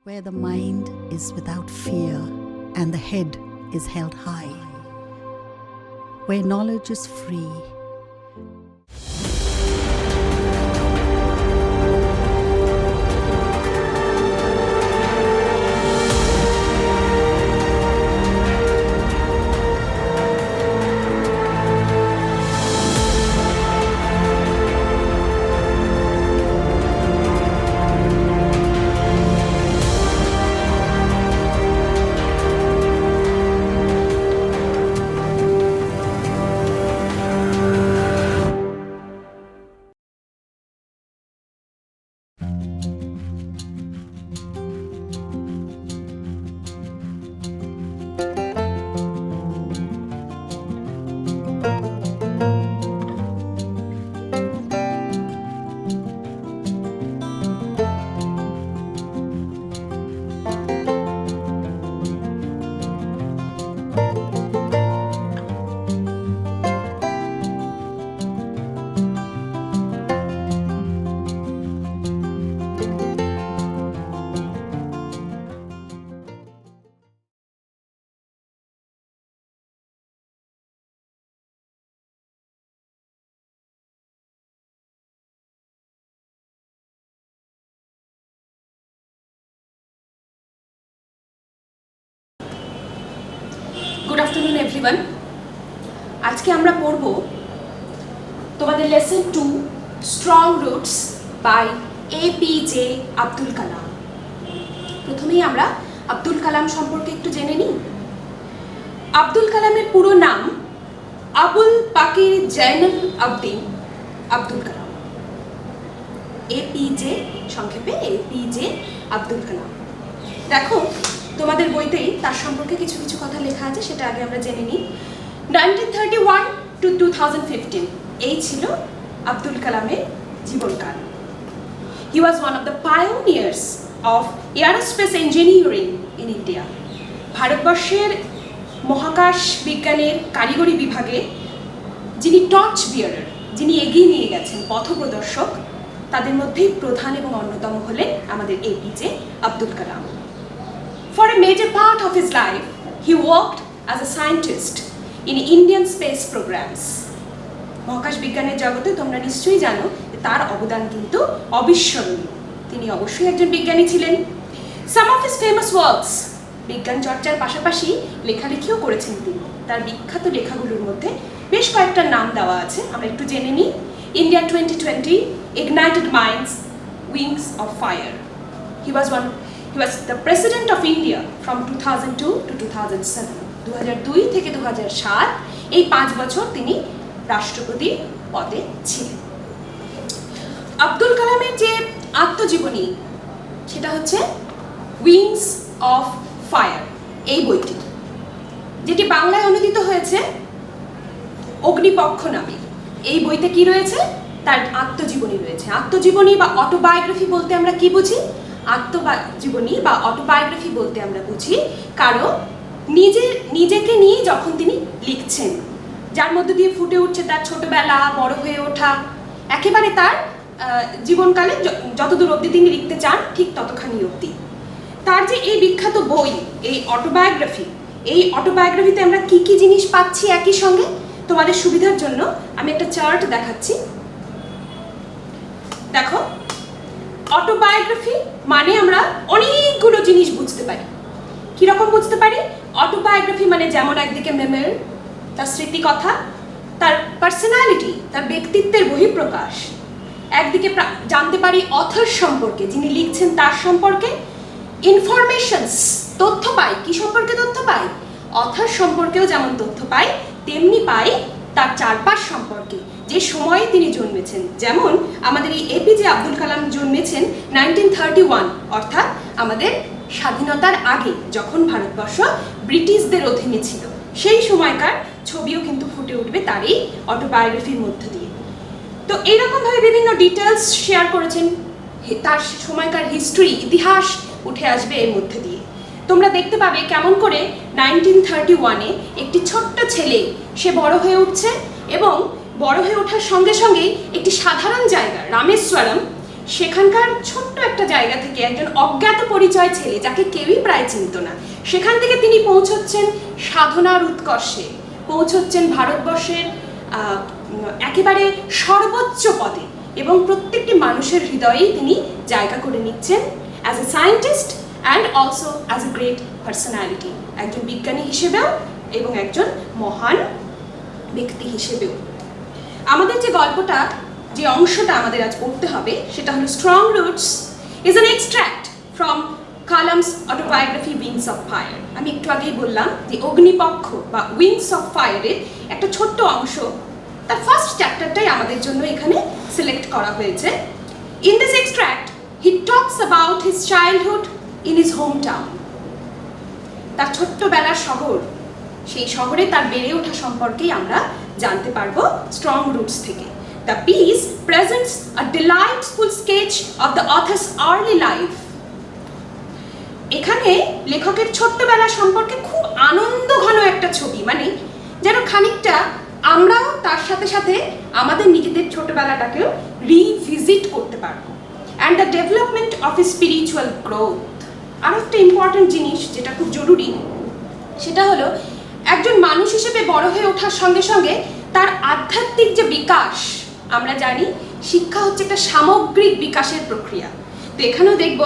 where the mind is without fear and the head is held high, where knowledge is free. Good afternoon everyone. আজকে আমরা পড়ব তোমাদের lesson 2 strong roots by APJ Abdul Kalam. প্রথমেই আমরা আব্দুল কালাম সম্পর্কে একটু জেনে নিই। আব্দুল কালামের পুরো নাম আবুল পাকির জয়নুল আবদিন আব্দুল কালাম, এপিজে, সংক্ষেপে এপিজে আব্দুল কালাম। দেখো তোমাদের বইতেই তার সম্পর্কে কিছু কিছু কথা লেখা আছে, সেটা আগে আমরা জেনে নিই। 1931 to 2015 এই ছিল আব্দুল কালামের জীবনকাল। He was one of the pioneers of aerospace engineering in India. ভারতবর্ষের মহাকাশ বিজ্ঞানের কারিগরি বিভাগে যিনি টর্চ বিয়ারার, যিনি এগিয়ে নিয়ে গেছেন, পথপ্রদর্শক, তাদের মধ্যেই প্রধান এবং অন্যতম হলেন আমাদের APJ Abdul Kalam. For a major part of his life, he worked as a scientist in Indian space programs. মহাকাশ বিজ্ঞানের জগতে তোমরা নিশ্চয়ই জানো যে তার অবদান কিন্তু অবিস্মরণীয়। তিনি অবশ্যই একজন বিজ্ঞানী ছিলেন। Some of his famous works, বিজ্ঞান চর্চার পাশাপাশি লেখালেখিও করেছেন তিনি। তার বিখ্যাত লেখাগুলোর মধ্যে বেশ কয়েকটা নাম দেওয়া আছে, আমরা একটু জেনে নিই। India 2020, Ignited Minds, Wings of Fire. He was the President of India from 2002 to 2007. 2002 থেকে 2007 এই 5 বছর তিনি রাষ্ট্রপতি পদে ছিলেন। আব্দুল কালামের যে আত্মজীবনী, সেটা হচ্ছে উইংস অফ ফায়ার, এই বইটি, যেটি বাংলায় অনুদিত হয়েছে অগ্নিপক্ষ নামে। এই বইতে কি রয়েছে? তার আত্মজীবনী রয়েছে। আত্মজীবনী বা অটোবায়োগ্রাফি বলতে আমরা কি বুঝি? আত্মজীবনী বা অটোবায়োগ্রাফি বলতে আমরা বুঝি কারো নিজেকে নিয়ে যখন তিনি লিখছেন, যার মধ্যে দিয়ে ফুটে উঠছে তার ছোটবেলা, বড় হয়ে ওঠা, একেবারে তার জীবনকালে যতদূর অবধি তিনি লিখতে চান ঠিক ততখানি অবধি। তার যে এই বিখ্যাত বই, এই অটোবায়োগ্রাফি, এই অটোবায়োগ্রাফিতে আমরা কি কি জিনিস পাচ্ছি একই সঙ্গে, তোমাদের সুবিধার জন্য আমি একটা চার্ট দেখাচ্ছি। দেখো, অটোবায়োগ্রাফি মানে আমরা অনেকগুলো জিনিস বুঝতে পারি। কীরকম বুঝতে পারি? অটোবায়োগ্রাফি মানে যেমন একদিকে মেমোরি, তার স্মৃতিকথা, তার পার্সোনালিটি, তার ব্যক্তিত্বের বহিঃপ্রকাশ। একদিকে জানতে পারি অথর সম্পর্কে, যিনি লিখছেন তার সম্পর্কে। ইনফরমেশনস, তথ্য পাই। কি সম্পর্কে তথ্য পাই? অথর সম্পর্কেও যেমন তথ্য পাই, তেমনি পাই তার চারপাশ সম্পর্কে, যে সময়ে তিনি জন্মেছেন। যেমন আমাদের এই এপিজে আব্দুল কালাম জন্মেছেন 1931, অর্থাৎ আমাদের স্বাধীনতার আগে, যখন ভারতবর্ষ ব্রিটিশদের অধীনে ছিল। সেই সময়কার ছবিও কিন্তু ফুটে উঠবে তার এই অটোবায়োগ্রাফির মধ্য দিয়ে। তো এইরকমভাবে বিভিন্ন ডিটেলস শেয়ার করেছেন, তার সময়কার হিস্ট্রি, ইতিহাস উঠে আসবে এর মধ্যে দিয়ে। তোমরা দেখতে পাবে কেমন করে 1931-এ একটি ছোট্ট ছেলে, সে বড় হয়ে উঠছে এবং বড় হয়ে ওঠার সঙ্গে সঙ্গেই একটি সাধারণ জায়গা রামেশ্বরম, সেখানকার ছোট্ট একটা জায়গা থেকে একজন অজ্ঞাত পরিচয় ছেলে যাকে কেউই প্রায় চিনত না, সেখান থেকে তিনি পৌঁছচ্ছেন সাধনার উৎকর্ষে, পৌঁছচ্ছেন ভারতবর্ষের একেবারে সর্বোচ্চ পদে, এবং প্রত্যেকটি মানুষের হৃদয়েই তিনি জায়গা করে নিচ্ছেন as a scientist and also as a great personality, একজন বিজ্ঞানী হিসেবেও এবং একজন মহান ব্যক্তি হিসেবেও। আমাদের যে গল্পটা, যে অংশটা আমাদের আজ পড়তে হবে, সেটা হলো strong roots is an extract from Kalam's autobiography wings of fire. আমি একটু আগেই বললাম যে অগ্নিপক্ষ বা উইংস অফ ফায়ারের একটা ছোট্ট অংশ, তার ফার্স্ট চ্যাপ্টারটাই আমাদের জন্য এখানে সিলেক্ট করা হয়েছে। In this extract he talks about his childhood in his home town. তার ছোট্টবেলার শহর, সেই শহরে তার বেড়ে ওঠা সম্পর্কেই আমরা জানতে পারবো স্ট্রং রুটস থেকে। The piece presents a delightful sketch of the author's early life. এখানে লেখকের ছোট্টবেলা সম্পর্কে খুব আনন্দ ঘন একটা ছবি, মানে যেন খানিকটা আমরাও তার সাথে সাথে আমাদের নিজেদের ছোটবেলাটাকেও রিভিজিট করতে পারবো। And the development of a spiritual growth. আর একটা ইম্পর্টেন্ট জিনিস যেটা খুব জরুরি, সেটা হলো একজন মানুষ হিসেবে বড় হয়ে ওঠার সঙ্গে সঙ্গে তার আধ্যাত্মিক যে বিকাশ, আমরা জানি শিক্ষা হচ্ছে একটা সামগ্রিক বিকাশের প্রক্রিয়া। তো এখানেও দেখব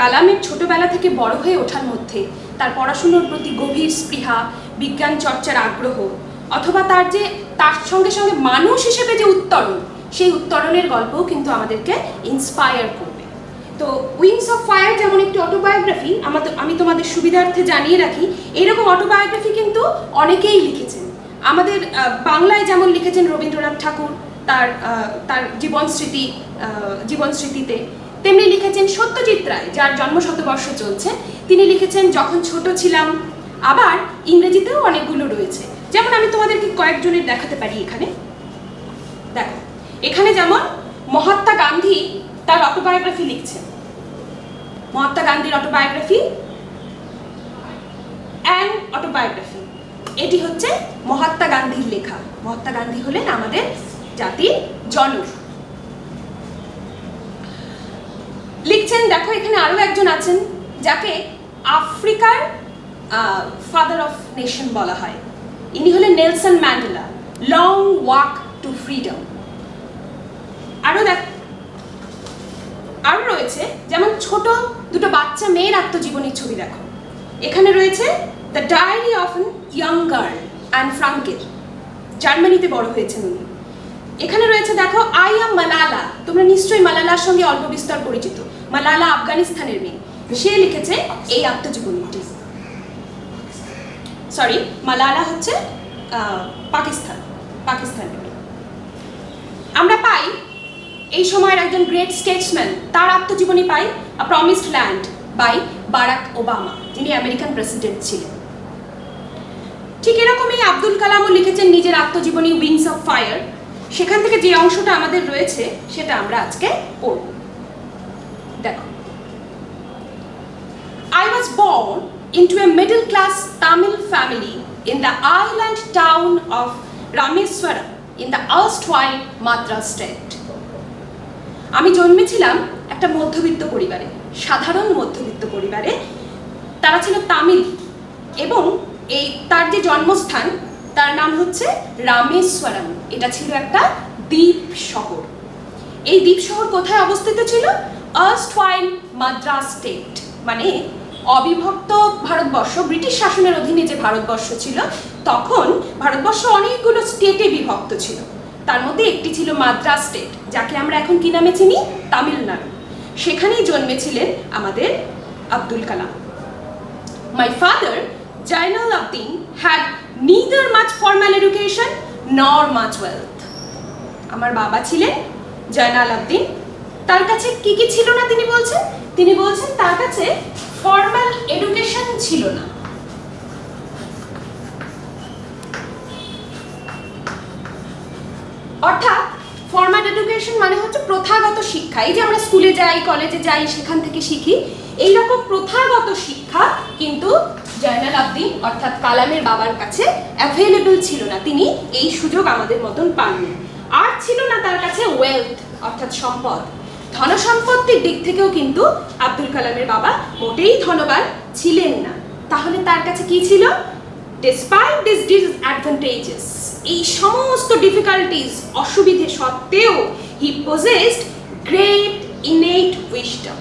কালামের ছোটবেলা থেকে বড় হয়ে ওঠার মধ্যে তার পড়াশুনোর প্রতি গভীর স্পৃহা, বিজ্ঞান চর্চার আগ্রহ, অথবা তার সঙ্গে সঙ্গে মানুষ হিসেবে যে উত্তরণ, সেই উত্তরণের গল্পও কিন্তু আমাদেরকে ইন্সপায়ার করবে। তো উইংস অফ ফায়ার যেমন একটি অটোবায়োগ্রাফি, আমি তোমাদের সুবিধার্থে জানিয়ে রাখি, এরকম অটোবায়োগ্রাফি কিন্তু অনেকেই লিখেছেন। আমাদের বাংলায় যেমন লিখেছেন রবীন্দ্রনাথ ঠাকুর তার জীবনস্মৃতিতে, তেমনি লিখেছেন সত্যজিৎ রায়, যার জন্মশতবর্ষ চলছে, তিনি লিখেছেন যখন ছোট ছিলাম। আবার ইংরেজিতেও অনেকগুলো রয়েছে, যেমন আমি তোমাদেরকে কয়েকজনের দেখাতে পারি এখানে। দেখো, এখানে যেমন মহাত্মা গান্ধী তার অটোবায়োগ্রাফি লিখছেন, মহাত্মা গান্ধীর অটোবায়োগ্রাফি অ্যান্ড অটোবায়োগ্রাফি, এটি হচ্ছে মহাত্মা গান্ধীর লেখা। মহাত্মা গান্ধী হলেন আমাদের জাতির জনক। লিখছেন, দেখো এখানে আরো একজন আছেন যাকে আফ্রিকার ফাদার অফ নেশন বলা হয়, ইনি হলেন Nelson Mandela, long walk two freedom. আরো রয়েছে যেমন ছোট দুটো বাচ্চা মেয়ের আত্মজীবনীর ছবি। দেখো এখানে রয়েছে the diary of an young girl Anne ফ্রাঙ্কের, জার্মানিতে বড় হয়েছেন উনি। এখানে রয়েছে দেখো আই অ্যাম মালালা, তোমরা নিশ্চয়ই মালালার সঙ্গে অল্প বিস্তর পরিচিত। মালালা আফগানিস্তানের মেয়ে, সে লিখেছে এই আত্মজীবনীটি। সরি, মালালা হচ্ছে পাকিস্তানের মেয়ে। আমরা পাই এই সময়ের একজন গ্রেট স্টেটসম্যান, তার আত্মজীবনী পাই a promised land by Barack Obama, যিনি আমেরিকান প্রেসিডেন্ট ছিলেন। ঠিক এরকমই আব্দুল কালামও লিখেছেন নিজের আত্মজীবনী উইংস অফ ফায়ার। সেখান থেকে যে অংশটা আমাদের রয়েছে সেটা আমরা আজকে পড়ব। দেখো, I was born into a middle class Tamil family in the island town of Rameswaram in the erstwhile Madras state. আমি জন্মেছিলাম একটা মধ্যবিত্ত পরিবারে, সাধারণ মধ্যবিত্ত পরিবারে। তারা ছিল তামিল, এবং তার যে জন্মস্থান তার নাম হচ্ছে রামেশ্বরম। এটা ছিল একটা দ্বীপ শহর। এই দ্বীপ শহর কোথায় অবস্থিত ছিল? erstwhile মাদ্রাস স্টেট, মানে অবিভক্ত ভারতবর্ষ, ব্রিটিশ শাসনের অধীনে যে ভারতবর্ষ ছিল, তখন ভারতবর্ষ অনেকগুলো স্টেটে বিভক্ত ছিল। তার মধ্যে একটি ছিল মাদ্রাস স্টেট, যাকে আমরা এখন কি নামে চিনি? তামিলনাড়ু। সেখানেই জন্মেছিলেন আমাদের Abdul Kalam. My father, Jainal Abidin, had neither much formal education nor much wealth. আমার বাবা ছিলেন জয়নাল আবদিন, তার কাছে কি কি ছিল না তিনি বলছেন তার কাছে ফর্মাল এডুকেশন ছিল না। অর্থাৎ ফর্মাল এডুকেশন মানে হচ্ছে প্রথাগত শিক্ষা। এই যে আমরা স্কুলে যাই, কলেজে যাই, সেখান থেকে শিখি, এইরকম প্রথাগত শিক্ষা কিন্তু জয়নাল আবদিন অর্থাৎ কালামের বাবার কাছে অ্যাভেলেবল ছিল না। তিনি এই সুযোগ আমাদের মতন পাননি। আর ছিল না তার কাছে ওয়েলথ অর্থাৎ সম্পদ। ধনসম্পত্তির দিক থেকেও কিন্তু আব্দুল কালামের বাবা মোটেই ধনবান ছিলেন না। তাহলে তার কাছে কি ছিল? ডিসপাইট দিস ডিসঅ্যাডভান্টেজেস, এই সমস্ত ডিফিকাল্টিজ, অসুবিধে সত্ত্বেও হি পজেসড গ্রেট ইনেট উইজডম।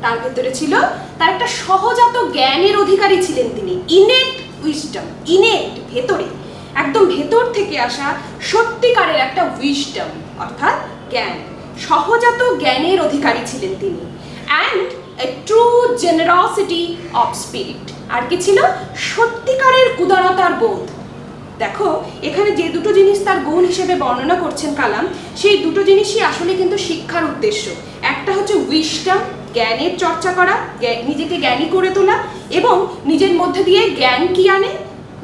তার ভেতরে ছিল তার একটা সহজাত জ্ঞানের অধিকারী ছিলেন তিনি। ইনেট উইজডম, ইনেট ভেতরে, একদম ভেতর থেকে আসা সত্যিকারের একটা উইজডম অর্থাৎ জ্ঞান, সহজাত জ্ঞানের অধিকারী ছিলেন তিনি। And a true generosity of spirit, আর কি ছিল? সত্যিকারের উদারতার বোধ। দেখো এখানে যে দুটো জিনিস তার গুণ হিসেবে বর্ণনা করছেন কালাম, সেই দুটো জিনিসই আসলে কিন্তু শিক্ষার উদ্দেশ্য। একটা হচ্ছে উইজডম, জ্ঞানের চর্চা করা, নিজেকে জ্ঞানী করে তোলা, এবং নিজের মধ্যে দিয়ে জ্ঞান কি আনে?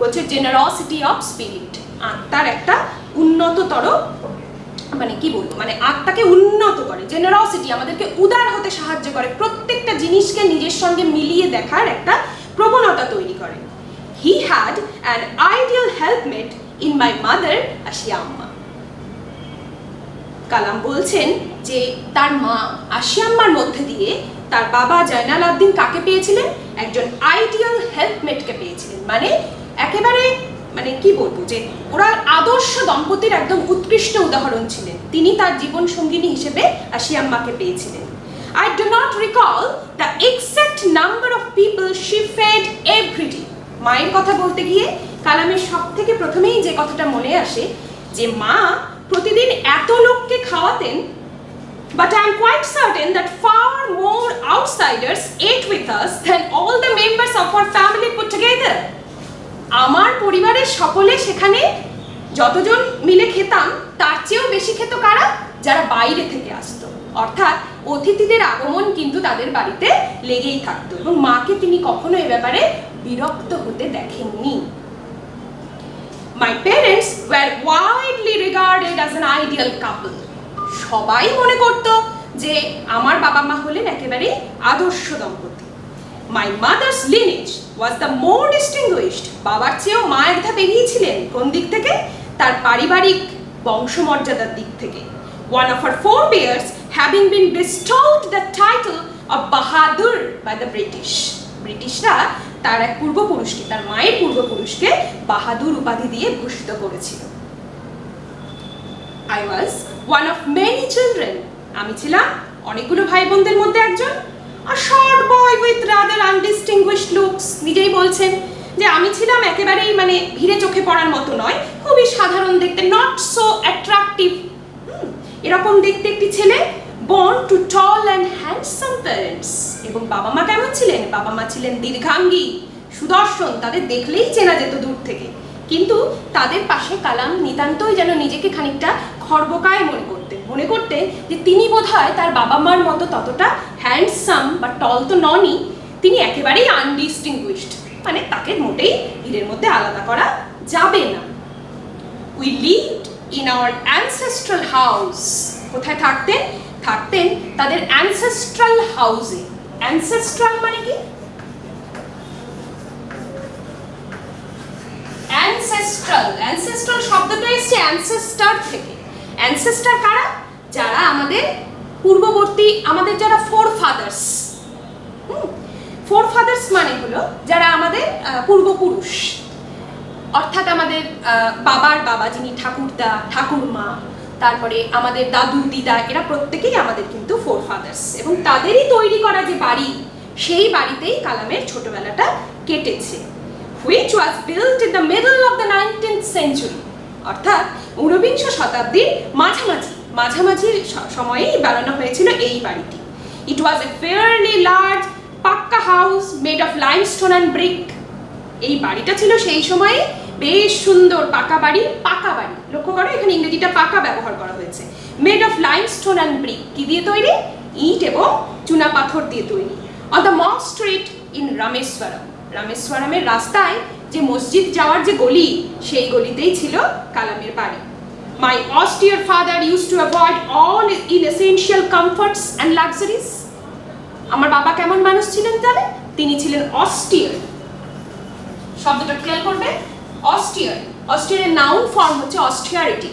বলছে জেনারসিটি অফ স্পিরিট, আত্মার একটা উন্নততর, মানে কি বলবো, মানে আত্মাকে উন্নত করে। জেনারসিটি আমাদেরকে উদার হতে সাহায্য করে, প্রত্যেকটা জিনিসকে নিজের সঙ্গে মিলিয়ে দেখার একটা প্রবণতা তৈরি করে। He had an ideal helpmate in my mother, আশিয়া আম্মা। কালাম বলছেন যে তার মা আশিয়া আম্মার মধ্যে দিয়ে তার বাবা জয়নাল আবদিন কাকে পেয়েছিলেন? একজন আইডিয়াল হেল্পমেটকে পেয়েছিলেন। মানে একেবারে, মানে কি বলবো, যে ওরা আদর্শ দম্পতির একদম উৎকৃষ্ট উদাহরণ ছিলেন। তিনি তার জীবন সঙ্গিনী হিসেবে আশিয়া আম্মাকে পেয়েছিলেন। I do not recall the exact number of people she fed every day. মায়ের কথা বলতে গিয়ে কালামের সব থেকে প্রথমেই যে কথাটা মনে আসে যে মা প্রতিদিন এত লোককে খাওয়াতেন, but I am quite certain that far more outsiders ate with us than all the members of our family put together. আমার পরিবারের সকলে সেখানে যতজন মিলে খেতাম তার চেয়েও বেশি খেত কারা? যারা বাইরে থেকে আসতো। অর্থাৎ অতিথিদের আগমন কিন্তু তাদের বাড়িতে লেগেই থাকতো, এবং মাকে তিনি কখনো এ ব্যাপারে বিরক্ত হতে দেখেননি। My parents were widely regarded as an ideal couple. সবাই মনে করত যে আমার বাবা মা হলেন একেবারে আদর্শ দম্পতি। My mother's lineage was the more distinguished. বাবার চেয়েও মা এক ধাপ এগিয়ে ছিলেন। কোন দিক থেকে? তার পারিবারিক বংশমর্যাদার দিক থেকে। One of her forebears having been bestowed the title of Bahadur by the British. ব্রিটিশরা তার এক পূর্বপুরুষকে, তার মায়ের পূর্বপুরুষকে বাহাদুর উপাধি দিয়ে ভূষিত করেছিল। I was one of many children. আমি ছিলাম অনেকগুলো ভাই বোনদের মধ্যে একজন। A short boy with rather undistinguished looks. নিজেই বলছেন যে আমি ছিলাম একেবারেই মানে ভিড়ে চোখে পড়ার মতো নয়, খুবই সাধারণ দেখতে, not so attractive. এরকম দেখতে একটি ছেলে, born to tall and handsome parents. এবং বাবা মা কেমন ছিলেন? বাবা মা ছিলেন দীর্ঘাঙ্গী, সুদর্শন, তাদের দেখলেই চেনা যেত দূর থেকে। কিন্তু তাদের পাশে কালাম নিতান্তই যেন নিজেকে খানিকটা খর্বকায় মনে করতেন যে তিনি বোধহয় তার বাবা মার মতো ততটা হ্যান্ডসাম বা টল তো ননই, তিনি একেবারেই আনডিস্টিংগুইশড, মানে তাকে মোটেই ভিড়ের মধ্যে আলাদা করা যাবে না। We lived in our ancestral house. কোথায় থাকতেন? থাকতেন তাদের অ্যানসেস্ট্রাল হাউসে। অ্যানসেস্ট্রাল মানে কি? অ্যানসেস্ট্রাল শব্দটা এসেছে অ্যানসেস্টার থেকে। অ্যানসেস্টার কারা? যারা আমাদের পূর্ববর্তী, আমাদের যারা ফোরফাদার্স। ফোরফাদার্স মানে হলো যারা আমাদের পূর্বপুরুষ, অর্থাৎ আমাদের বাবার বাবা যিনি ঠাকুরদা, ঠাকুরমা, তারপরে আমাদের দাদু দিদা, এরা প্রত্যেকেই আমাদের কিন্তু ফোরফাদার্স, এবং তাদেরই তৈরি করা যে বাড়ি, সেই বাড়িতেই কালামের ছোটবেলাটা কেটেছে। which was built in the middle of the 19th century. অর্থাৎ 19বিংশ শতাব্দীর মাঝামাঝি সময়েই বানানো হয়েছিল এই বাড়িটি। It was a fairly large পাক্কা house made of limestone and brick. এই বাড়িটা ছিল সেই সময়ে বেশ সুন্দর পাকা বাড়ি। লক্ষ্য করো এখানে ইংরেজিটা পাকা ব্যবহার করা হয়েছে। made of limestone and brick, কি দিয়ে তৈরি? ইট এবং চুনা পাথর দিয়ে তৈরি। on the mosque street in রামেশ্বরমের রাস্তায় যে মসজিদ যাওয়ার যে গলি, সেই গলিতেই ছিল কালামের বাড়ি। My austere father used to avoid all inessential comforts and luxuries. আমার বাবা কেমন মানুষ ছিলেন তাহলে? তিনি ছিলেন অস্টিয়ার। শব্দটা খেয়াল করবে, অস্টিয়ার। অস্টিয়ারের নাউন ফর্ম হচ্ছে অস্টিয়ারিটি।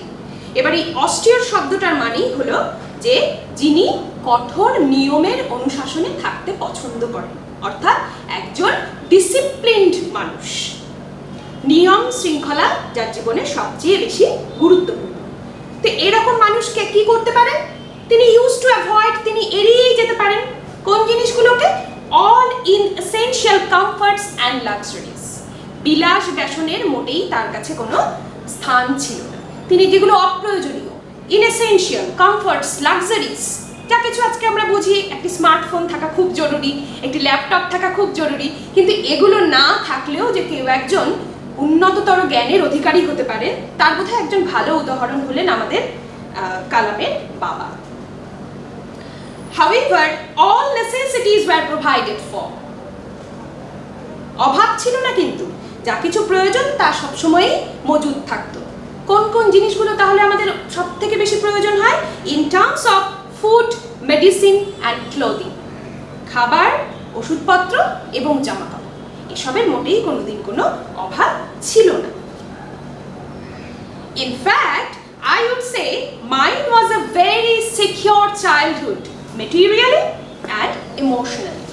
এবার এই অস্টিয়ার শব্দটার মানেই হলো যে যে যিনি কঠোর নিয়মের অনুশাসনে থাকতে পছন্দ করেন, অর্থাৎ একজন ডিসিপ্লিনড মানুষ। নিয়ম শৃঙ্খলা যার জীবনে সবচেয়ে বেশি গুরুত্বপূর্ণ। তো এরকম মানুষকে কি করতে পারেন? তিনি ইউজ টু অ্যাভয়েড, তিনি এড়িয়েই যেতে পারেন কোন জিনিসগুলোকে? All in essential comforts and luxuries. বিলাস ব্যাসনের মোটেই তার কাছে কোনো স্থান ছিল না। তিনি যেগুলো অপ্রয়োজনীয়, ইনএসেনশিয়াল কমফর্টস, লাক্সারিজ, যা কিছু আজকে আমরা বুঝি একটি স্মার্টফোন থাকা খুব জরুরি, একটি ল্যাপটপ থাকা খুব জরুরি, কিন্তু এগুলো না থাকলেও যে কেউ একজন উন্নততর জ্ঞানের অধিকারী হতে পারে, তার বোধহয় একজন ভালো উদাহরণ হলেন আমাদের কালামের বাবা। However, all necessities were provided for. অভাব ছিল না, কিন্তু যা কিছু প্রয়োজন তা সবসময়ই মজুদ থাকতো। কোন কোন জিনিসগুলো তাহলে আমাদের সব থেকে বেশি প্রয়োজন হয়? In terms of food, medicine and clothing. খাবার, ওষুধপত্র এবং জামাকাপড়, এসবের মোটেই কোনোদিন কোনো অভাব ছিল না। In fact, I would say mine was a very secure childhood, materially and emotionally.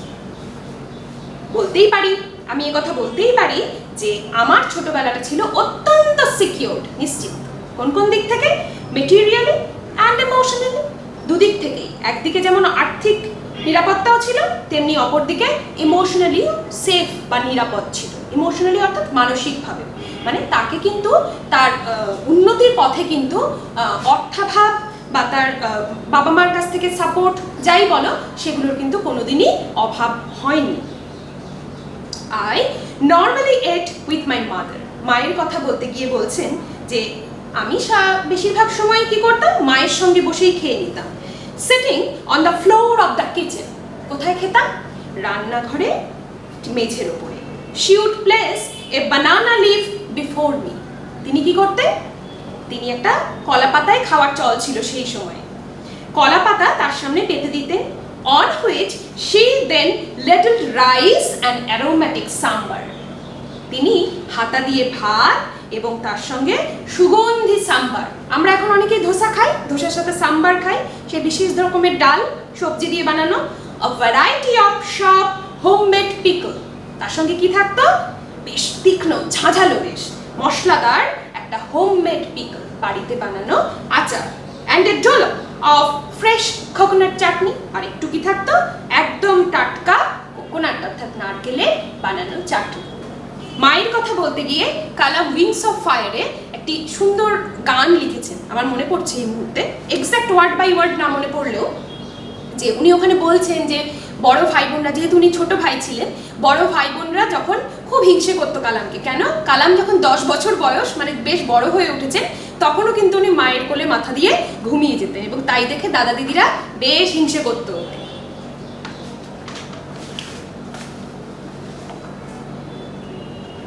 বলতেই পারি, আমি এই কথা বলতেই পারি যে আমার ছোটবেলাটা ছিল অত্যন্ত সিকিউরড, নিশ্চিত। কোন কোন দিক থেকে? মেটেরিয়ালি অ্যান্ড ইমোশনালি, দুদিক থেকেই। একদিকে যেমন আর্থিক নিরাপত্তাও ছিল, তেমনি অপরদিকে ইমোশনালি সেফ বা নিরাপদ ছিল। ইমোশনালি অর্থাৎ মানসিকভাবে, মানে তাকে কিন্তু তার উন্নতির পথে কিন্তু অর্থাভাব বা তার বাবা মার কাছ থেকে সাপোর্ট যাই বলো, সেগুলোর কিন্তু কোনোদিনই অভাব হয়নি। I normally ate with my mother. মায়ের কথা বলতে গিয়ে বলছেন যে আমি বেশিরভাগ সময় কি করতাম? মায়ের সঙ্গে বসেই খেয়ে নিতাম। Sitting on the floor of the kitchen. কোথায় খেতাম? রান্নাঘরে মেঝের উপরে। She would place a banana leaf before me. তিনি কি করতেন? তিনি একটা কলা পাতায় খাওয়ার চল ছিল সেই সময়। কলা পাতা তার সামনে পেতে দিতেন, on which she then ladled rice and aromatic sambar. তিনি হাতা দিয়ে ভাত এবং তার সঙ্গে সুগন্ধি সাম্বার। আমরা এখন অনেকেই ধোসা খাই, ধোসার সাথে সাম্বার খাই, সে বিশেষ রকমের ডাল সবজি দিয়ে বানানো। A variety of sharp homemade pickle. তার সঙ্গে কি থাকতো? বেশ তীক্ষ্ণ, ঝাঁঝালো, বেশ মশলাদার একটা হোমমেড পিকল, বাড়িতে বানানো আচার। And a dollop of fresh coconut chutney. আর একটু কি থাকতো? একদম টাটকা কোকোনাট অর্থাৎ নারকেলে বানানো চাটনি। মায়ের কথা বলতে গিয়ে কালাম উইংস অফ ফায়ারে একটি সুন্দর গান লিখেছেন, আমার মনে পড়ছে এই মুহূর্তে, এক্সাক্ট ওয়ার্ড বাই ওয়ার্ড না মনে পড়লেও, যে উনি ওখানে বলছেন যে বড় ভাই বোনরা, যেহেতু উনি ছোট ভাই ছিলেন, বড় ভাই বোনরা যখন খুব হিংসে করতো কালামকে। কেন? কালাম যখন 10 বছর বয়স, মানে বেশ বড় হয়ে উঠেছেন, তখনও কিন্তু উনি মায়ের কোলে মাথা দিয়ে ঘুমিয়ে যেতেন, এবং তাই দেখে দাদা দিদিরা বেশ হিংসে করতো।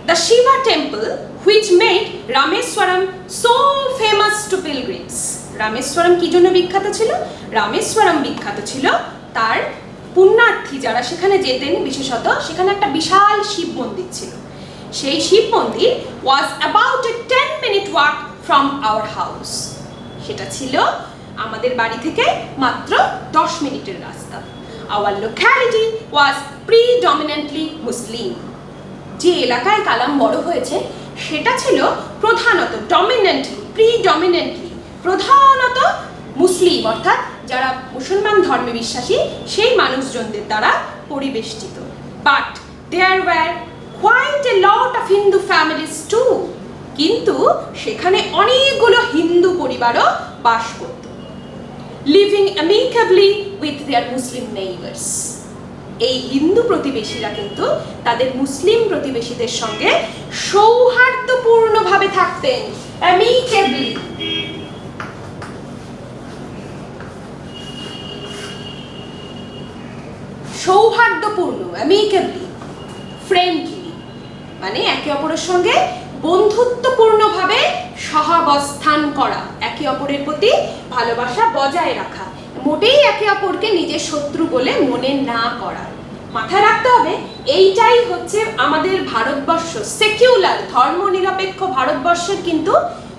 The Shiva temple which made Rameswaram so famous to pilgrims. Rameswaram কি জন্য বিখ্যাত ছিল? রামেশ্বরম বিখ্যাত ছিল তার পুণ্যার্থী যারা সেখানে যেতেন, বিশেষত সেখানে একটা বিশাল শিব মন্দির ছিল। সেই শিব মন্দির was about a 10-minute walk from our house. সেটা ছিল আমাদের বাড়ি থেকে মাত্র 10 মিনিটের রাস্তা। Our locality was predominantly Muslim. যে এলাকায় কালাম বড় হয়েছে সেটা ছিল প্রধানত প্রধানত মুসলিম, অর্থাৎ যারা মুসলমান ধর্মে বিশ্বাসী সেই মানুষজনদের দ্বারা পরিবেষ্টিত। But there were quite a lot of Hindu families too. কিন্তু সেখানে অনেকগুলো হিন্দু পরিবারও বাস করত, living amicably with their Muslim neighbours. এই হিন্দু প্রতিবেশীরা কিন্তু তাদের মুসলিম প্রতিবেশীদের সঙ্গে সৌহার্দ্যপূর্ণভাবে থাকতেন, অ্যামিকেবলি। সৌহার্দ্যপূর্ণ, অ্যামিকেবলি, ফ্রেন্ডলি, মানে একে অপরের সঙ্গে বন্ধুত্বপূর্ণভাবে সহাবস্থান করা, একে অপরের প্রতি ভালোবাসা বজায় রাখা, মোটেই একে অপরকে নিজের শত্রু বলে মনে না করা। মাথায় রাখতে হবে, এইটাই হচ্ছে আমাদের ভারতবর্ষ, সেকুলার ধর্মনিরপেক্ষ ভারতবর্ষের কিন্তু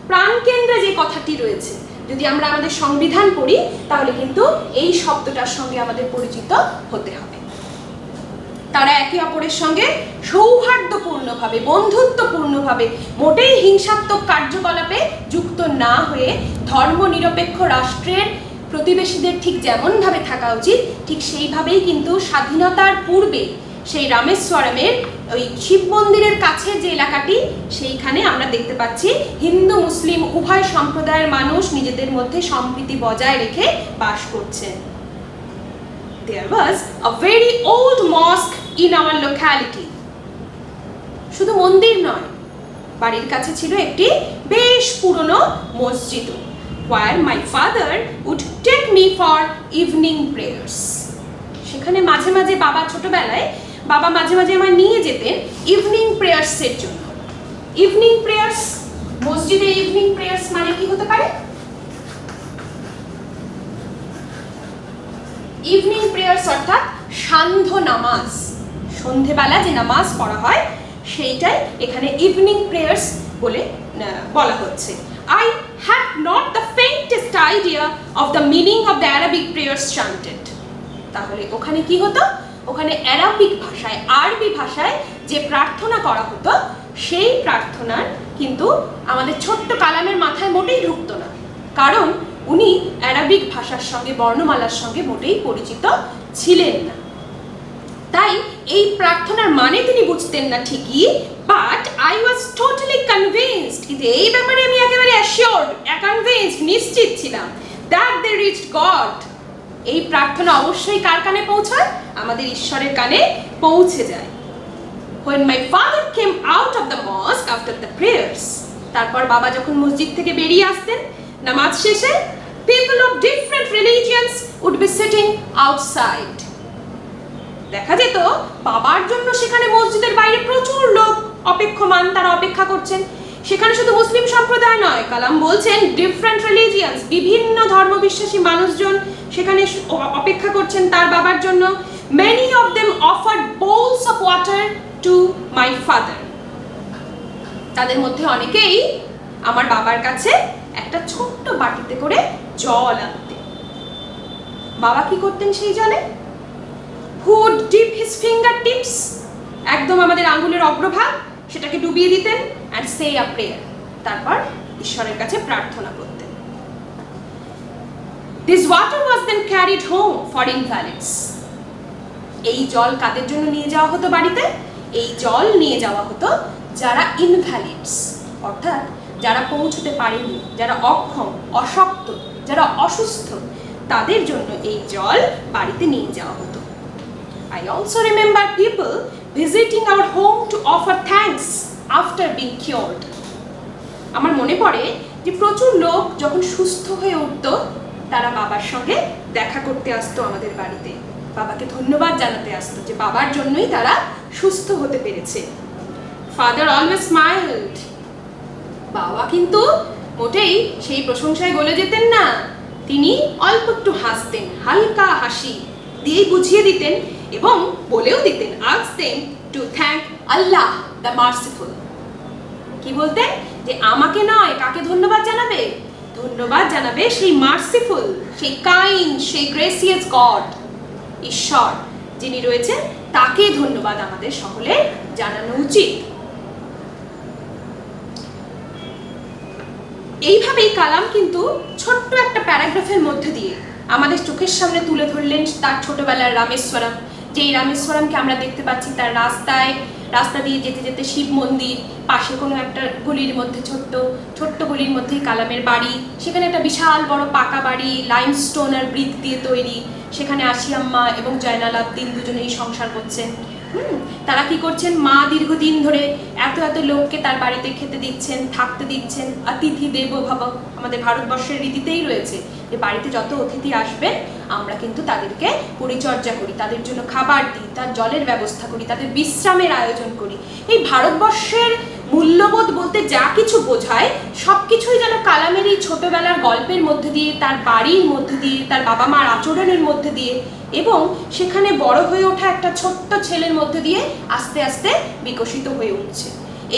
প্রাণকেন্দ্রে যে কথাটি রয়েছে, যদি আমরা আমাদের সংবিধান পড়ি তাহলে কিন্তু এই শব্দটার সঙ্গে আমাদের পরিচিত হতে হবে। তারা একে অপরের সঙ্গে সৌহার্দ্যপূর্ণভাবে, বন্ধুত্বপূর্ণভাবে, মোটেই হিংসাত্মক কার্যকলাপে যুক্ত না হয়ে ধর্মনিরপেক্ষ রাষ্ট্রের প্রতিবেশীদের ঠিক যেমনভাবে থাকা উচিত ঠিক সেইভাবেই কিন্তু স্বাধীনতার পূর্বে সেই রামেশ্বরমের ওই শিব মন্দিরের কাছে যে এলাকাটি সেইখানে আমরা দেখতে পাচ্ছি হিন্দু মুসলিম উভয় সম্প্রদায়ের মানুষ নিজেদের মধ্যে সম্প্রীতি বজায় রেখে বাস করছেন। There was a very old mosque in our locality. শুধু মন্দির নয়, বাড়ির কাছে ছিল একটি বেশ পুরনো মসজিদ, where my father would take me for evening prayers. সেখানে মাঝে মাঝে বাবা মাঝে মাঝে আমায় নিয়ে যেতেন ইভিনিং প্রেয়ার্সের জন্য। ইভিনিং প্রেয়ার্স, মসজিদে ইভিনিং প্রেয়ার্স মানে কি হতে পারে? ইভিনিং প্রেয়ার্স অর্থাৎ সান্ধ্য নামাজ, সন্ধেবেলা যে নামাজ পড়া হয় সেইটাই এখানে ইভিনিং প্রেয়ার্স বলে বলা হচ্ছে। I had not the faintest idea of the meaning of the Arabic prayers chanted. তাহলে ওখানে কি হতো? ওখানে অ্যারাবিক ভাষায়, আরবি ভাষায় যে প্রার্থনা করা হতো সেই প্রার্থনার কিন্তু আমাদের ছোট্ট কালামের মাথায় মোটেই ঢুকতো না, কারণ উনি অ্যারাবিক ভাষার সঙ্গে, বর্ণমালার সঙ্গে মোটেই পরিচিত ছিলেন না। তাই এই প্রার্থনার মানে তিনি বুঝতেন না ঠিকই, but I was totally convinced, কিন্তু এই ব্যাপারে আমি একেবারে অ্যাসিওরড, কনভিন্সড, নিশ্চিত ছিলাম দ্যাট দে রিচড গড। এই প্রার্থনা অবশ্যই কার কানে পৌঁছায়? আমাদের ঈশ্বরের কানে পৌঁছে যায়। When my father came out of the mosque after the prayers, তারপর বাবা যখন মসজিদ থেকে বেরিয়ে আসতেন নামাজ শেষে, people of different religions would be sitting outside. দেখা যেত বাবার জন্য সেখানে মসজিদের বাইরে প্রচুর লোক অপেক্ষমান, তারা অপেক্ষা করছেন। সেখানে শুধু মুসলিম সম্প্রদায় নয়, কালাম বলছেন ডিফারেন্ট রিলিজিয়ন্স, বিভিন্ন ধর্মবিশ্বাসী মানুষজন সেখানে অপেক্ষা করছেন তার বাবার জন্য। Many of them offered bowls of water to my father. তাদের মধ্যে অনেকেই আমার বাবার কাছে একটা ছোট্ট বাটিতে করে জল আনতেন। বাবা কি করতেন সেই জলে? Who would dip his fingertips, একদম আমাদের আঙ্গুলের অগ্রভাগ, সেটাকে ডুবিয়ে দিতেন and say a prayer, তারপর ঈশ্বরের কাছে প্রার্থনা করতেন। This water was then carried home for invalids. এই জল কাদের জন্য নিয়ে যাওয়া হতো বাড়িতে? এই জল নিয়ে যাওয়া হতো যারা ইনভ্যালিডস, অর্থাৎ যারা পৌঁছতে পারেনি, যারা অক্ষম, অশক্ত, যারা অসুস্থ, তাদের জন্য এই জল বাড়িতে নিয়ে যাওয়া হতো। I also remember people visiting our home to offer thanks after being cured. আমার মনে পড়ে যে প্রচুর লোক যখন সুস্থ হয়ে উঠতো তারা বাবার সঙ্গে দেখা করতে আসতো আমাদের বাড়িতে, বাবাকে ধন্যবাদ জানাতে আসতো যে বাবার জন্যই তারা সুস্থ হতে পেরেছে। Father always smiled. বাবা কিন্তু মোটেই সেই প্রশংসায় গলে যেতেন না, তিনি অল্প একটু হাসতেন, হালকা হাসি দিয়ে বুঝিয়ে দিতেন এবং বলেও দিতেন, ask them to thank Allah the merciful. কি বলতেন? যে আমাকে নয়, কাকে ধন্যবাদ জানাবে? ধন্যবাদ জানাবে সেই মার্সিফুল, সেই কাইন্ড, সেই গ্রেসিয়াস গড, ঈশ্বর যিনি রয়েছেন, তাকে ধন্যবাদ আমাদের সকলের জানানো উচিত। এইভাবেই কালাম কিন্তু ছোট্ট একটা প্যারাগ্রাফের মধ্যে দিয়ে আমাদের চোখের সামনে তুলে ধরলেন তার ছোটবেলার রামেশ্বরম, যেই রামেশ্বরমকে আমরা দেখতে পাচ্ছি তার রাস্তা দিয়ে যেতে যেতে শিব মন্দির, পাশে কোনো একটা গলির মধ্যে ছোট্ট গলির মধ্যেই কালামের বাড়ি, সেখানে একটা বিশাল বড় পাকা বাড়ি, লাইমস্টোন আর ব্রিক দিয়ে তৈরি, সেখানে আশিয়াম্মা এবং জয়নাল আবদিন দুজনেই সংসার করছেন। তারা কি করছেন? মা দীর্ঘদিন ধরে এত লোককে তার বাড়িতে খেতে দিচ্ছেন, থাকতে দিচ্ছেন। অতিথি দেবো ভব আমাদের ভারতবর্ষের রীতিতেই রয়েছে যে বাড়িতে যত অতিথি আসবেন আমরা কিন্তু তাদেরকে পরিচর্যা করি, তাদের জন্য খাবার দিই, তার জলের ব্যবস্থা করি, তাদের বিশ্রামের আয়োজন করি। এই ভারতবর্ষের মূল্যবোধ বলতে যা কিছু বোঝায় সব কিছুই যেন কালামের এই ছোটবেলার গল্পের মধ্যে দিয়ে, তার বাড়ির মধ্যে দিয়ে, তার বাবা মার আচরণের মধ্যে দিয়ে এবং সেখানে বড় হয়ে ওঠা একটা ছোট্ট ছেলের মধ্যে দিয়ে আস্তে আস্তে বিকশিত হয়ে উঠছে।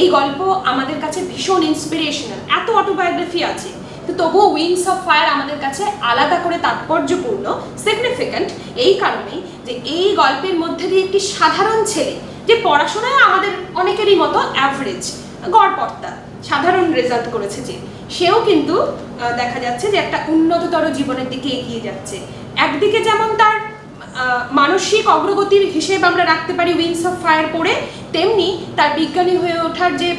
এই গল্প আমাদের কাছে ভীষণ ইন্সপিরেশনাল। এত অটোবায়োগ্রাফি আছে, তো তবুও উইংস অফ ফায়ার আমাদের কাছে আলাদা করে তাৎপর্যপূর্ণ, সিগনিফিক্যান্ট এই কারণেই যে এই গল্পের মধ্যে দিয়ে একটি সাধারণ ছেলে, যে পড়াশোনায় আমাদের অনেকেরই মতো অ্যাভারেজ, গড়পড়তা, সাধারণ রেজাল্ট করেছে, যে সেও কিন্তু দেখা যাচ্ছে যে একটা উন্নততর জীবনের দিকে এগিয়ে যাচ্ছে। একদিকে যেমন তার মানসিক অগ্রগতির হিসেব আমরা রাখতে পারি উইংস অফ ফায়ার পড়ে, তেমনি তার বিজ্ঞানী হয়ে ওঠার যে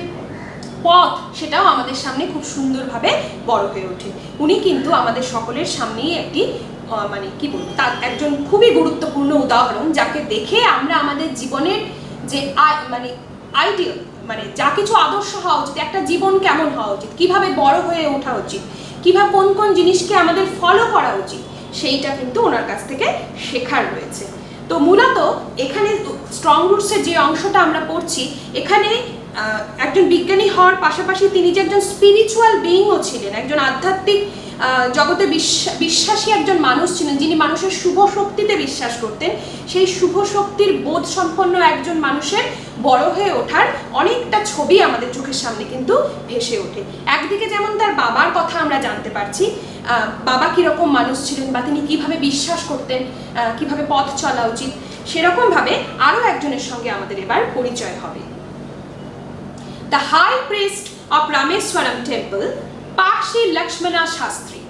পথ সেটাও আমাদের সামনে খুব সুন্দরভাবে বড় হয়ে ওঠে। উনি কিন্তু আমাদের সকলের সামনেই একটি মানে কি বলবো, তার একজন খুবই গুরুত্বপূর্ণ উদাহরণ, যাকে দেখে আমরা আমাদের জীবনের যে মানে আইডিয়াল, মানে যা কিছু আদর্শ হওয়া উচিত, একটা জীবন কেমন হওয়া উচিত, কিভাবে বড় হয়ে ওঠা উচিত, কিভাবে কোন কোন জিনিসকে আমাদের ফলো করা উচিত, সেইটা কিন্তু ওনার কাছ থেকে শেখার রয়েছে। তো মূলত এখানে স্ট্রং রুটসের যে অংশটা আমরা পড়ছি, এখানে একজন বিজ্ঞানী হওয়ার পাশাপাশি তিনি যে একজন স্পিরিচুয়াল বিইংও ছিলেন, একজন আধ্যাত্মিক জগতে বিশ্বাসী একজন মানুষ ছিলেন, যিনি মানুষের শুভ শক্তিতে বিশ্বাস করতেন। সেই শুভ শক্তির বোধ সম্পন্ন একজন মানুষের বড় হয়ে ওঠার অনেকটা ছবি আমাদের চোখের সামনে কিন্তু ভেসে ওঠে। একদিকে যেমন তার বাবার কথা আমরা জানতে পারছি, বাবা কীরকম মানুষ ছিলেন বা তিনি কিভাবে বিশ্বাস করতেন, কিভাবে পথ চলা উচিত, সেরকমভাবে আরও একজনের সঙ্গে আমাদের এবার পরিচয় হবে। The high priest of Rameswaram temple, Pakshi Lakshmana Shastri.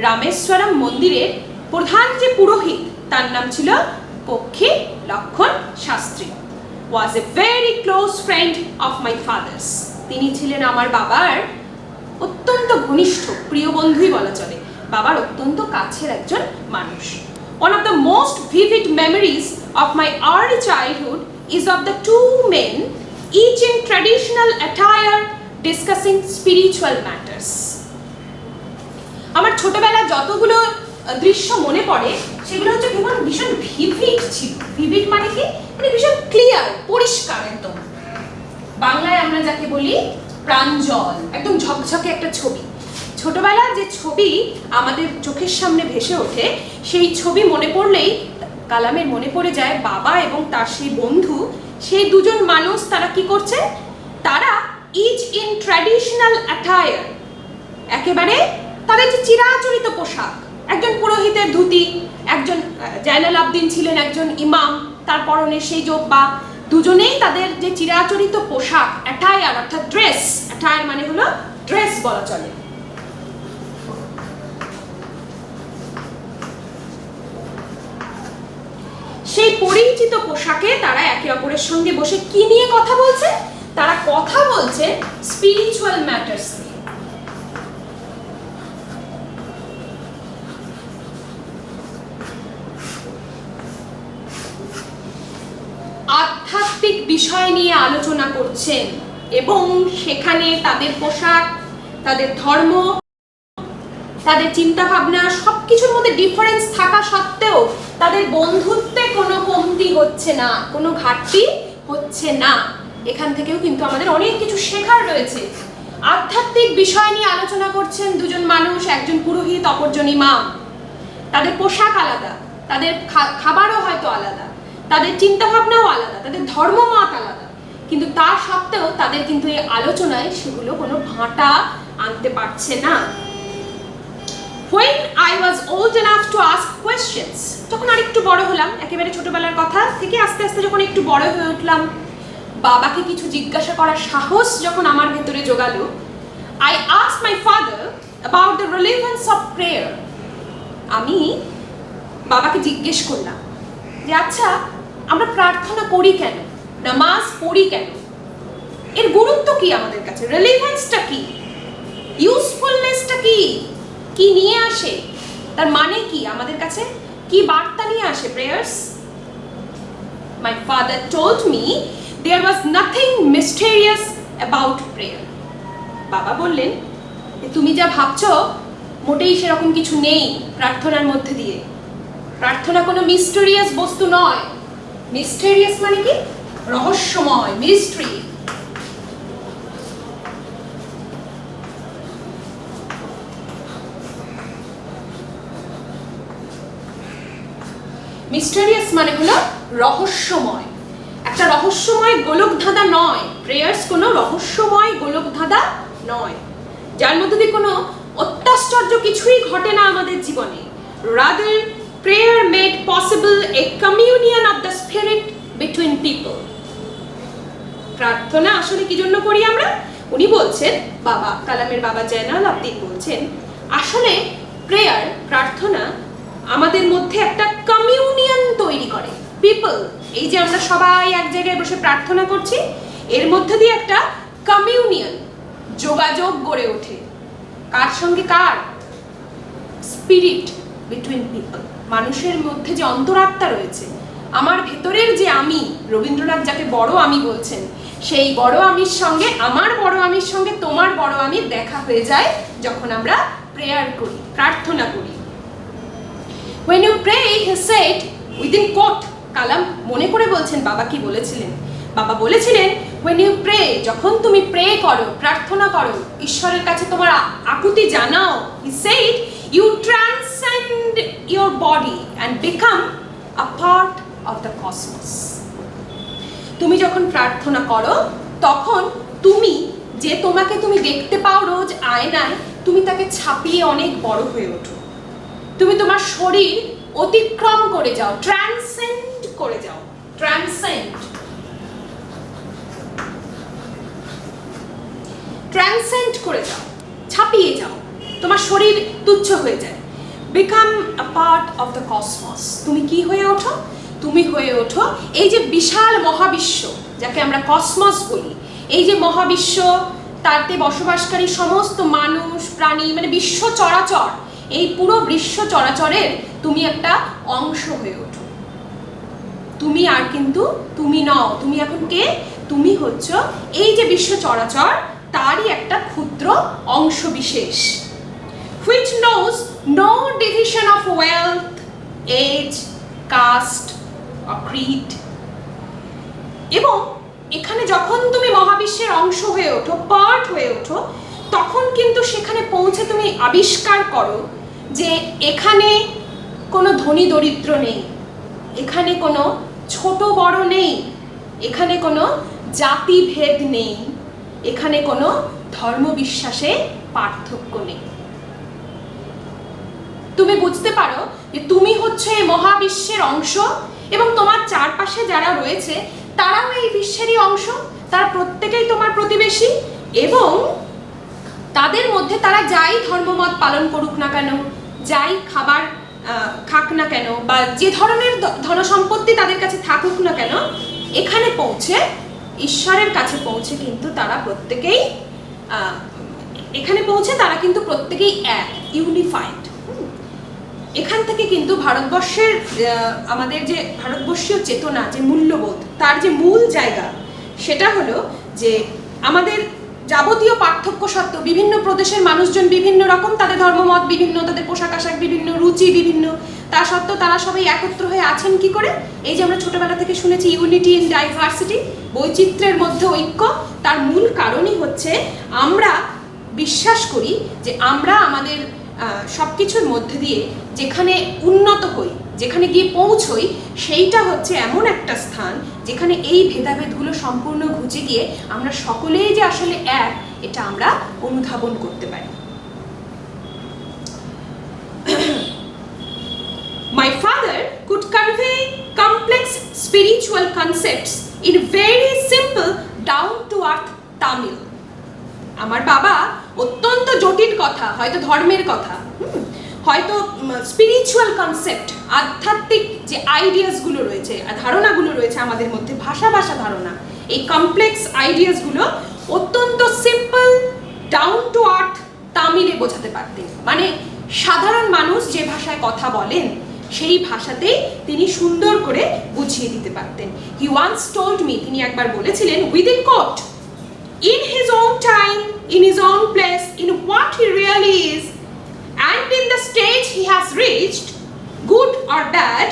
Rameswaram মন্দিরের প্রধান যে পুরোহিত, তার নাম ছিল পক্ষী লক্ষণ Shastri, was a very close friend of my father's. তিনি ছিলেন আমার বাবার অত্যন্ত ঘনিষ্ঠ প্রিয় বন্ধুই বলা চলে, বাবার অত্যন্ত কাছের একজন মানুষ। One of the most vivid memories of my early childhood is of the two men, each in traditional attire, discussing spiritual matters. আমার ছোটবেলা যতগুলো দৃশ্য মনে পড়ে সেগুলো হচ্ছে ভীষণ ভিভিড ছিল। ভিভিড মানে কি, মানে ভীষণ ক্লিয়ার, পরিষ্কার একদম। বাংলায় আমরা যাকে বলি প্রাঞ্জল, একদম ঝকঝকে একটা ছবি। ছোটবেলার যে ছবি আমাদের চোখের সামনে ভেসে ওঠে, সেই ছবি মনে পড়লেই কালামের মনে পড়ে যায় বাবা এবং তার সেই বন্ধু, সেই দুজন মানুষ তারা কি করছে, তারা ইচ ইন ট্র্যাডিশনাল অ্যাটায়ার, একেবারে তাদের যে চিরাচরিত পোশাক, একজন পুরোহিতের ধুতি, একজন জাইনাল আবদিন ছিলেন একজন ইমাম, তার পরনে সেই জোব্বা, দুজনেই তাদের যে চিরাচরিত পোশাক, অ্যাটায়ার অর্থাৎ ড্রেস, অ্যাটায়ার মানে হলো ড্রেস বলা চলে। সেই পরিচিত পোশাকে তারা একে অপরের সঙ্গে বসে কি নিয়ে কথা বলছে, তারা কথা বলছে স্পিরিচুয়াল ম্যাটার্স নিয়ে। আধ্যাত্মিক বিষয় নিয়ে আলোচনা করছেন এবং সেখানে তাদের পোশাক, তাদের ধর্ম, তাদের চিন্তা ভাবনা সবকিছুর মধ্যে ডিফারেন্স থাকা সত্ত্বেও তাদের বন্ধুত্বে কোনো কমতি হচ্ছে না, কোনো ঘাটতি হচ্ছে না। এখান থেকেও কিন্তু আমাদের অনেক কিছু শেখার রয়েছে। আধ্যাত্মিক বিষয় নিয়ে আলোচনা করছেন দুজন মানুষ, একজন পুরোহিত অপরজন ইমাম। তাদের পোশাক আলাদা, তাদের খাবারও হয়তো আলাদা, তাদের চিন্তা ভাবনাও আলাদা, তাদের ধর্মমত আলাদা, কিন্তু তা সত্ত্বেও তাদের কিন্তু এই আলোচনায় সেগুলো কোনো ভাঁটা আনতে পারছে না। When I was old enough to ask questions, যখন আরেকটু বড় হলাম, একেবারে ছোটবেলার কথা থেকে আস্তে আস্তে যখন একটু বড় হয়ে উঠলাম, বাবাকে কিছু জিজ্ঞাসা করার সাহস যখন আমার ভেতরে জোগালো, I asked my father about the relevance of prayer. আমি বাবাকে জিজ্ঞেস করলাম যে আচ্ছা, আমরা প্রার্থনা করি কেন, নামাজ পড়ি কেন, এর গুরুত্ব কি আমাদের কাছে, রেলেভেন্সটা কি, ইউজফুলনেসটা কি, কি নিয়ে আসে, তার মানে কি আমাদের কাছে, কি বার্তা নিয়ে আসে prayers. My father told me there was nothing mysterious about prayer. বাবা বললেন, তুমি যা ভাবছো মোটেই সেরকম কিছু নেই প্রার্থনার মধ্যে দিয়ে। প্রার্থনা কোনো মিস্টেরিয়াস বস্তু নয়। মিস্টেরিয়াস মানে কি, রহস্যময়, মিস্ট্রি। মিস্টেরিয়াস মানে হলো রহস্যময়, একটা রহস্যময় গোলকধাঁধা নয়। প্রেয়ার্স কোনো রহস্যময় গোলকধাঁধা নয়। যার মধ্যে দিয়ে কোনো অত্যাশ্চর্য কিছুই ঘটে না আমাদের জীবনে। Rather prayer made possible A communion of the spirit between people. প্রার্থনা আসলে কি জন্য করি আমরা? উনি বলছেন, বাবা কালামের বাবা জয়নাল আবদিন বলছেন, আসলে প্রেয়ার, প্রার্থনা আমাদের মধ্যে একটা কমিউনিয়ন তৈরি করে। পিপল, এই যে আমরা সবাই এক জায়গায় বসে প্রার্থনা করছি, এর মধ্যে দিয়ে একটা কমিউনিয়ন, যোগাযোগ গড়ে ওঠে। কার সঙ্গে কার? স্পিরিট বিটুইন পিপল, মানুষের মধ্যে যে অন্তরাত্মা রয়েছে, আমার ভেতরের যে আমি, রবীন্দ্রনাথ যাকে বড় আমি বলছেন, সেই বড় আমির সঙ্গে আমার বড় আমির সঙ্গে তোমার বড় আমির দেখা হয়ে যায় যখন আমরা প্রেয়ার করি, প্রার্থনা করি। When you pray, he said, within quote, কালাম মনে করে বলছেন বাবা কি বলেছিলেন। বাবা বলেছিলেন, when you pray, যখন তুমি প্রে করো, প্রার্থনা করো, ঈশ্বরের কাছে তোমার আকুতি জানাও, he said, you transcend your body and become a part of the cosmos. তুমি যখন প্রার্থনা করো, তখন তুমি যে তোমাকে তুমি দেখতে পাও রোজ আয়নায়, তুমি তাকে ছাপিয়ে অনেক বড় হয়ে ওঠো। তুমি তোমার শরীর অতিক্রম করে যাও, ট্রান্সেন্ড করে যাও, ট্রান্সেন্ড করে যাও, ছাপিয়ে যাও, তোমার শরীর তুচ্ছ হয়ে যায়। Become a part of the cosmos. তুমি কি হয়ে ওঠো? তুমি হয়ে ওঠো এই যে বিশাল মহাবিশ্ব, যাকে আমরা কসমস বলি, এই যে মহাবিশ্ব, তাতে বসবাসকারী সমস্ত মানুষ, প্রাণী, মানে বিশ্ব চরাচর, এই পুরো বিশ্ব চরাচরের তুমি একটা অংশ হয়ে ওঠো। তুমি আর কিন্তু তুমি নও, তুমি এখন কে? তুমি হচ্ছ এই যে বিশ্ব চরাচর, তারই একটা ক্ষুদ্র অংশ বিশেষ। which knows no division of wealth, age, caste or creed. এবং এখানে যখন তুমি মহাবিশ্বের অংশ হয়ে ওঠো, পার্ট হয়ে ওঠো, তখন কিন্তু সেখানে পৌঁছে তুমি আবিষ্কার করো যে এখানে কোনো ধনী দরিদ্র নেই, এখানে কোনো ছোট বড় নেই, এখানে কোনো জাতিভেদ নেই, এখানে কোনো ধর্মবিশ্বাসে পার্থক্য নেই। তুমি বুঝতে পারো যে তুমি হচ্ছে এই মহাবিশ্বের অংশ, এবং তোমার চারপাশে যারা রয়েছে তারাও এই বিশ্বেরই অংশ, তারা প্রত্যেকেই তোমার প্রতিবেশী, এবং তাদের মধ্যে তারা যাই ধর্মমত পালন করুক না কেন, যাই খাবার খাক না কেন, বা যে ধরনের ধনসম্পত্তি তাদের কাছে থাকুক না কেন, এখানে পৌঁছে, ঈশ্বরের কাছে পৌঁছে কিন্তু তারা প্রত্যেকেই এখানে পৌঁছে তারা কিন্তু প্রত্যেকেই এক, ইউনিফাইড। এখান থেকে কিন্তু ভারতবর্ষের আমাদের যে ভারতবর্ষীয় চেতনা, যে মূল্যবোধ, তার যে মূল জায়গা, সেটা হলো যে আমাদের যাবতীয় পার্থক্য সত্ত্বেও বিভিন্ন প্রদেশের মানুষজন বিভিন্ন রকম, তাদের ধর্মমত বিভিন্ন, তাদের পোশাক আশাক বিভিন্ন, রুচি বিভিন্ন, তা সত্ত্বেও তারা সবাই একত্র হয়ে আছেন কি করে? এই যে আমরা ছোটবেলা থেকে শুনেছি ইউনিটি ইন ডাইভার্সিটি, বৈচিত্র্যের মধ্যে ঐক্য, তার মূল কারণই হচ্ছে আমরা বিশ্বাস করি যে আমরা আমাদের সব কিছুর মধ্যে দিয়ে যেখানে উন্নত হই, যেখানে গিয়ে পৌঁছই, সেইটা হচ্ছে এমন একটা স্থান যেখানে এই ভেদাভেদগুলো সম্পূর্ণ ঘুচে গিয়ে আমরা সকলেই যে আসলে এক, এটা আমরা অনুধাবন করতে পারি। My father could convey complex spiritual concepts in very simple, down-to-earth Tamil. আমার বাবা অত্যন্ত জটিল কথা, হয়তো ধর্মের কথা, হয়তো স্পিরিচুয়াল কনসেপ্ট, আধ্যাত্মিক যে আইডিয়াসগুলো রয়েছে, ধারণাগুলো রয়েছে আমাদের মধ্যে, ভাষা ধারণা, এই কমপ্লেক্স আইডিয়াসগুলো অত্যন্ত সিম্পল, ডাউন টু আর্থ তামিলে বোঝাতে পারতেন। মানে সাধারণ মানুষ যে ভাষায় কথা বলেন সেই ভাষাতেই তিনি সুন্দর করে বুঝিয়ে দিতে পারতেন। হি ওয়ান্স টোল্ড মি, তিনি একবার বলেছিলেন, within quote, in his own time, in his own place, in what he really is, and in the stage he has reached, good or bad,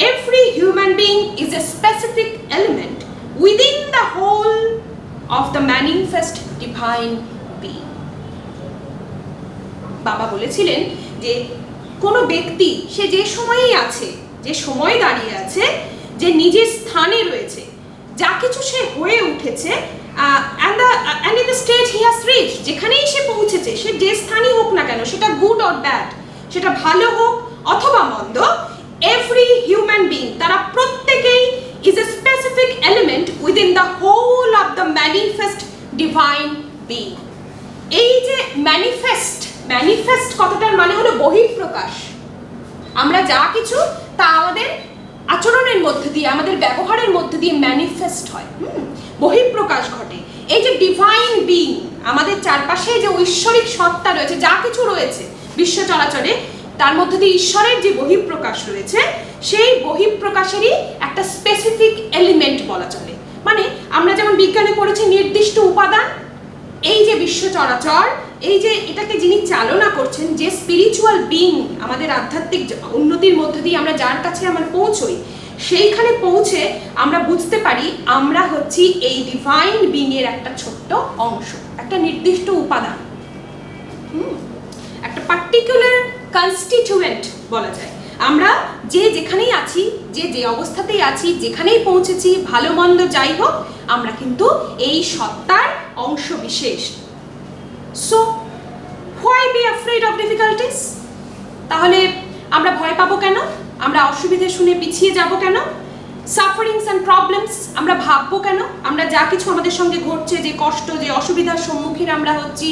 every human being is a specific element within the whole of the manifest divine being. বাবা বলেছিলেন যে কোনো ব্যক্তি সে যে সময়েই আছে, যে সময় দাঁড়িয়ে আছে, যে নিজের স্থানে রয়েছে, যা কিছু সে হয়ে উঠেছে, and the and in the state he has reached, যেখানেই সে পৌঁছেছে, সে যে স্থানই হোক না কেন, সেটা গুড অর ব্যাড, সেটা ভালো হোক অথবা মন্দ, every human being, তারা প্রত্যেকেই is a specific element within the whole of the manifest divine being. এই যে ম্যানিফেস্ট কথাটার মানে হলো বহিঃপ্রকাশ। আমরা যা কিছু তা আমাদের আচরণের মধ্যে দিয়ে, আমাদের ব্যবহারের মধ্যে দিয়ে ম্যানিফেস্ট হয়, বহিঃপ্রকাশ ঘটে। এই যে ডিভাইন বিং, আমাদের চারপাশে যে ঐশ্বরিক সত্তা রয়েছে, যা কিছু রয়েছে বিশ্ব চলাচলে, তার মধ্যে দিয়ে ঈশ্বরের যে বহিঃপ্রকাশ রয়েছে, সেই বহিঃপ্রকাশেরই একটা স্পেসিফিক এলিমেন্ট বলা চলে। মানে আমরা যেমন বিজ্ঞানে পড়েছি নির্দিষ্ট উপাদান, এই যে বিশ্ব চরাচর, এই যে এটাকে যিনি চালনা করছেন, যে স্পিরিচুয়াল বিং, আমাদের আধ্যাত্মিক উন্নতির মধ্যে দিয়ে আমরা যার কাছে আমরা পৌঁছই, সেইখানে পৌঁছে আমরা বুঝতে পারি আমরা হচ্ছি এই ডিভাইন বিং এর একটা ছোট্ট অংশ, একটা নির্দিষ্ট উপাদান, একটা পার্টিকুলার কনস্টিটিউয়েন্ট বলা যায়। আমরা যে যেখানেই আছি, যে অবস্থাতেই আছি, যেখানেই পৌঁছেছি, ভালো মন্দ যাই হোক, আমরা কিন্তু এই সত্তার অংশ বিশেষ। So why be afraid of difficulties? তাহলে আমরা ভয় পাবো কেন? আমরা অসুবিধা শুনে পিছিয়ে যাব কেন? সাফারিংস অ্যান্ড প্রবলেমস আমরা ভাববো কেন? আমরা যা কিছু আমাদের সঙ্গে ঘটছে, যে কষ্ট, যে অসুবিধার সম্মুখীন আমরা হচ্ছি,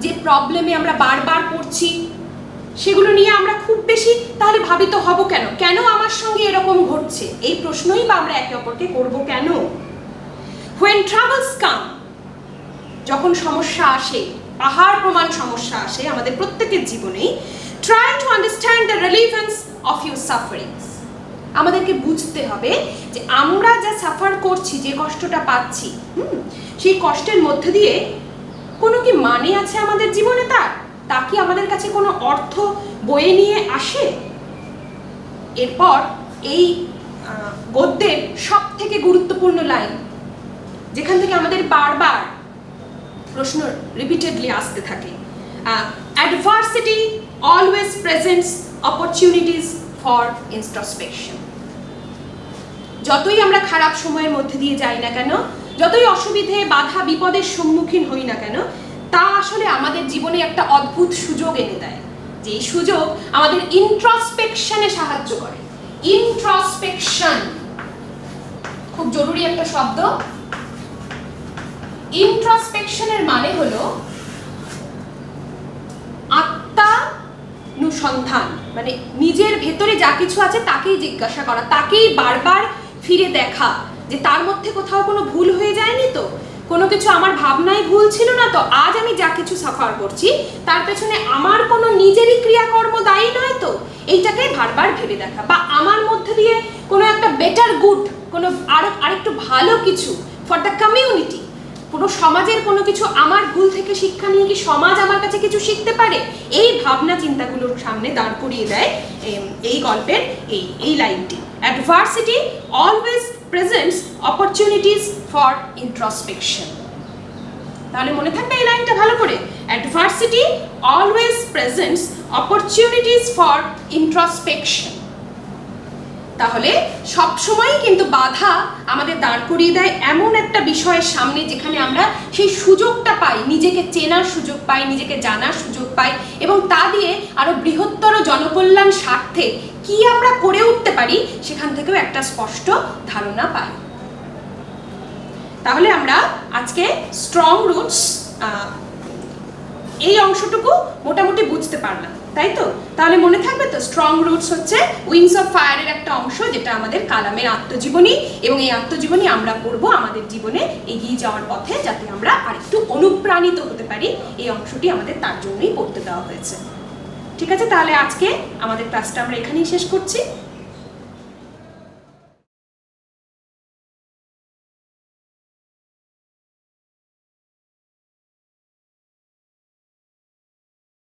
যে প্রবলেমে আমরা বারবার পড়ছি, সেগুলো নিয়ে আমরা খুব বেশি তাহলে ভাবিত হব কেন? কেন আমার সঙ্গে এরকম ঘটছে? এই প্রশ্নই বা আমরা একে অপরকে করব কেন? when troubles come, যখন সমস্যা আসে, পাহাড় প্রমাণ সমস্যা আসে আমাদের প্রত্যেকের জীবনেই, try to understand the relevance of your sufferings. আমাদেরকে বুঝতে হবে যে আমরা যা সাফার করছি, যে কষ্টটা পাচ্ছি, সেই কষ্টের মধ্যে দিয়ে কোনো কি মানে আছে আমাদের জীবনে? তা কি আমাদের কাছে কোনো অর্থ বয়ে নিয়ে আসে? এরপর এই গদ্যের সব থেকে গুরুত্বপূর্ণ লাইন, যেখান থেকে আমাদের বারবার প্রশ্ন রিপিটেডলি আসতে থাকে, adversity always presents opportunities for introspection. যতই আমরা খারাপ সময়ের মধ্যে দিয়ে যাই না কেন, যতই অসুবিধে, বাধা, বিপদের সম্মুখীন হই না কেন, তা আসলে আমাদের জীবনে একটা অদ্ভুত সুযোগ এনে দেয়, যে এই সুযোগ আমাদের ইন্ট্রোস্পেকশনে সাহায্য করে। ইন্ট্রোস্পেকশন খুব জরুরি একটা শব্দ। ইন্ট্রোস্পেকশনের মানে হলো আত্মানুসন্ধান, মানে নিজের ভেতরে যা কিছু আছে তাকেই জিজ্ঞাসা করা, তাকেই বারবার ফিরে দেখা, যে তার মধ্যে কোথাও কোনো ভুল হয়ে যায়নি তো, কোনো কিছু আমার ভাবনায় ভুল ছিল না তো, আজ আমি যা কিছু সাফার করছি তার পেছনে আমার কোনো নিজেরই ক্রিয়াকর্ম দায়ী নয় তো, এইটাকে বারবার ভেবে দেখা। বা আমার মধ্যে দিয়ে কোনো একটা বেটার গুড, কোনো আরেকটু ভালো কিছু ফর দ্য কমিউনিটি, কোনো সমাজের কোনো কিছু, আমার ভুল থেকে শিক্ষা নিয়ে কি সমাজ আমার কাছে কিছু শিখতে পারে, এই ভাবনা চিন্তাগুলোর সামনে দাঁড় করিয়ে দেয় এই গল্পের এই লাইনটি। Adversity always presents opportunities for introspection. তাহলে মনে থাকবে এই লাইনটা ভালো করে, adversity always presents opportunities for introspection. তাহলে সবসময়ই কিন্তু বাধা আমাদের দাঁড় করিয়ে দেয় এমন একটা বিষয়ের সামনে, যেখানে আমরা সেই সুযোগটা পাই, নিজেকে চেনার সুযোগ পাই, নিজেকে জানার সুযোগ পাই, এবং তা দিয়ে আরো বৃহত্তর জনকল্যাণ স্বার্থে কি আমরা করে উঠতে পারি সেখান থেকেও একটা স্পষ্ট ধারণা পাই। তাহলে আমরা আজকে স্ট্রং রুটস এই অংশটুকু মোটামুটি বুঝতে পারলাম, তাই তো? তাহলে মনে থাকবে তো, স্ট্রং রুটস হচ্ছে উইংস অফ ফায়ারের একটা অংশ, যেটা আমাদের কালামের আত্মজীবনী, এবং এই আত্মজীবনী আমরা পড়বো আমাদের জীবনে এগিয়ে যাওয়ার পথে, যাতে আমরা আরেকটু অনুপ্রাণিত হতে পারি। এই অংশটি আমাদের তার জন্যই পড়তে দেওয়া হয়েছে। ঠিক আছে, তাহলে আজকে আমাদের ক্লাসটা আমরা এখানেই শেষ করছি।